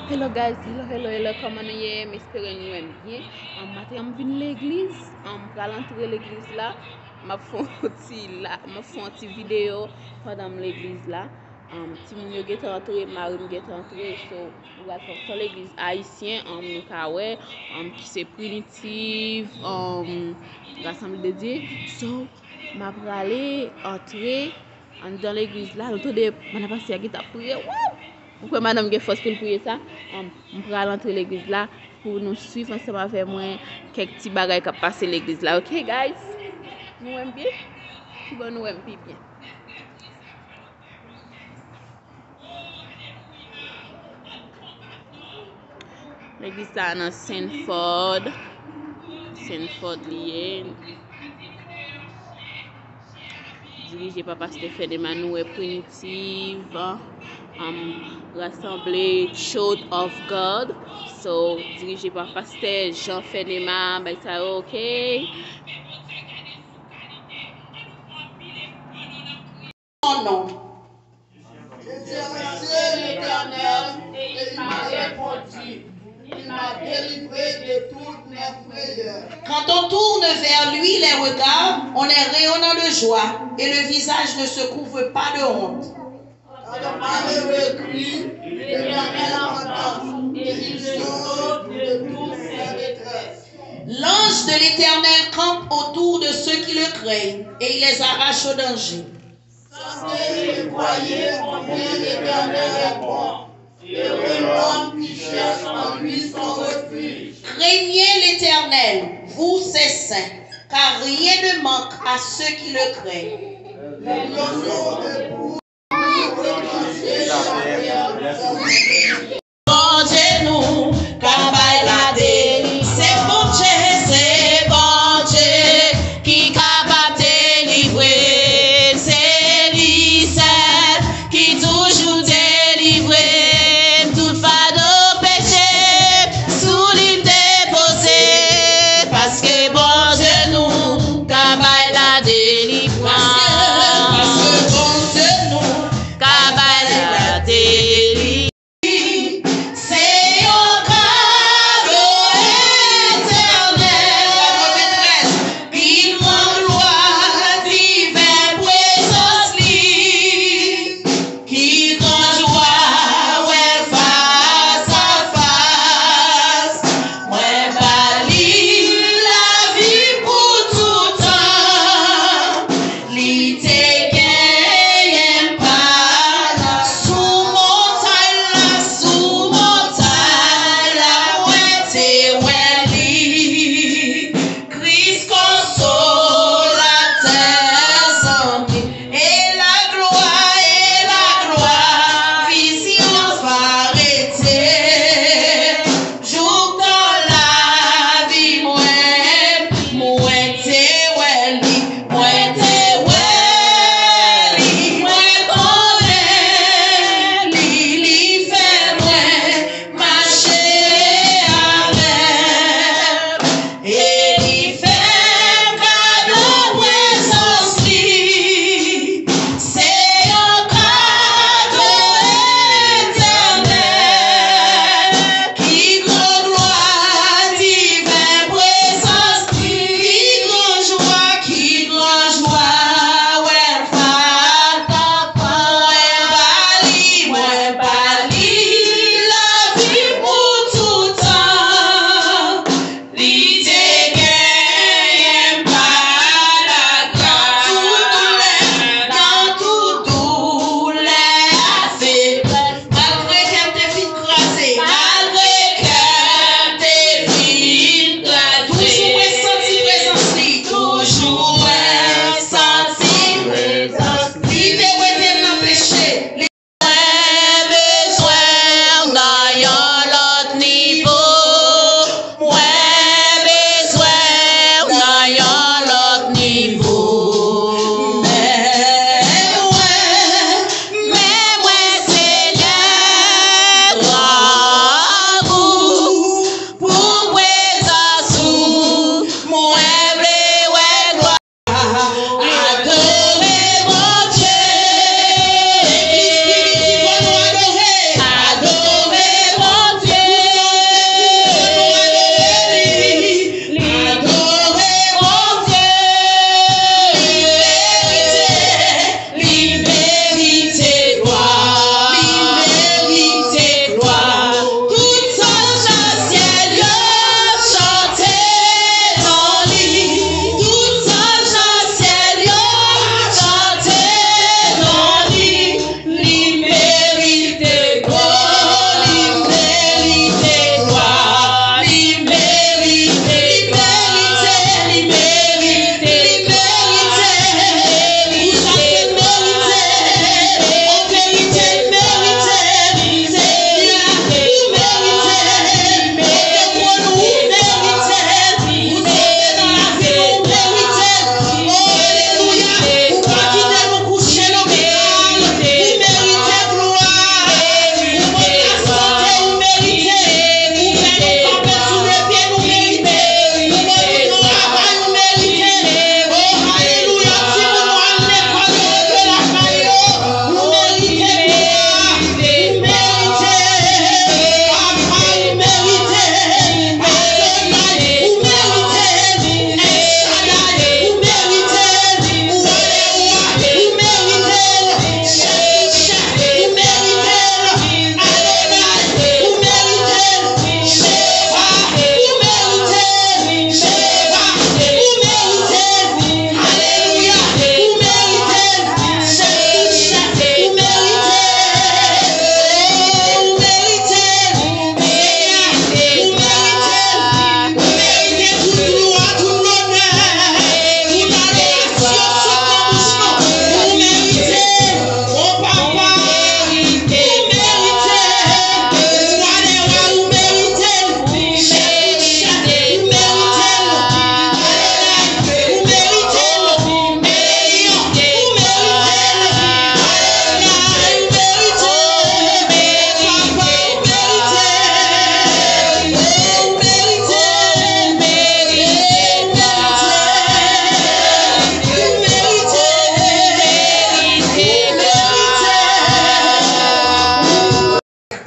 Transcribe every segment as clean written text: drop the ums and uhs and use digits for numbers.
Hello guys, hello, comment vous allez? J'espère que nous allons bien. Matin, je viens l'église, pour rentrer l'église là, je fais une petite vidéo pendant l'église là. Si vous êtes entré, Marie est entré, so vous allez faire l'église haïtienne, qui c'est primitive, rassemble de Dieu. So, je vais aller entrer dans l'église là. L'autre madame pasteur qui t'a prié. Pourquoi madame a force pour prier ça? On pourra rentrer l'église là pour nous suivre ensemble avec moi quelques petits bagages qui passent l'église là. OK guys? Nous aimons bien? Bon, nous aimons bien. L'église là dans Saint-Ford lié. Dirigé par pasteur Emmanuel Primitive, rassemblé Church of God, so dirigé par pasteur Jean Fenema, ok? Mon nom. L'Éternel et il m'a répondu. Il m'a délivré de toutes mes frayeurs. Quand on tourne vers lui les regards, on est rayonnant de joie et le visage ne se couvre pas de honte. Quand le malheureux crie, l'Éternel entend et il sauve de toutes ses détresses. L'ange de l'Éternel campe autour de ceux qui le craignent et il les arrache au danger. Sentez et voyez combien l'Éternel est bon. Heureux l'homme qui cherche en lui son refuge. Craignez l'Éternel, vous ses saints, car rien ne manque à ceux qui le craignent. Les lions sont debout pour rechercher la terre. Mangez-nous, car la délice, c'est bon Dieu qui capable délivrer, c'est lui seul qui toujours délivre toute fardeau péché sous l'île déposé, parce que bon Dieu nous capable la délivrance, parce que bon Dieu nous capable la délivrance.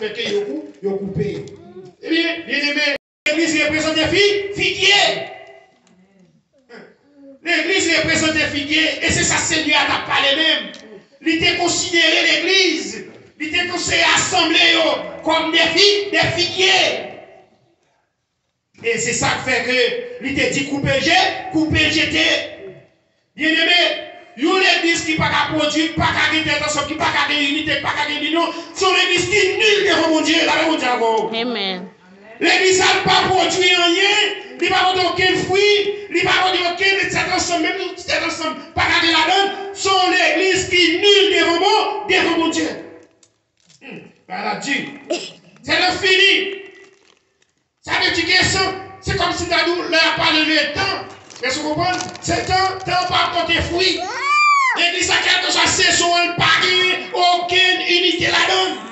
fait que vous coupez. Eh bien, aimé, l'église représente des figuiers. L'église représente des figuiers. Et c'est ça, Seigneur n'a parlé même. Il était considéré l'église. Il était considéré assemblée comme des figuiers. Et c'est ça qui fait que il était dit couper jeter. Bien aimé, une église qui n'a pas qu'à produire, pas qu'à gagner attention, qui n'a pas qu'à gagner unité, pas qu'à gagner union, c'est une église qui est nulle devant mon Dieu. Amen. L'église n'a pas produit rien, il n'a pas produit aucun fruit, il n'a pas produit aucun cet ensemble, même si cet ensemble, pas qu'à gagner la donne, c'est l'église qui est nulle devant mon Dieu. Voilà, Dieu. C'est le fini. Ça veut dire que c'est comme si nous leur parlé le temps. Est-ce que vous comprenez? C'est temps pas porter fruit. L'église a quelque chose, c'est son pas aucune unité là-dedans.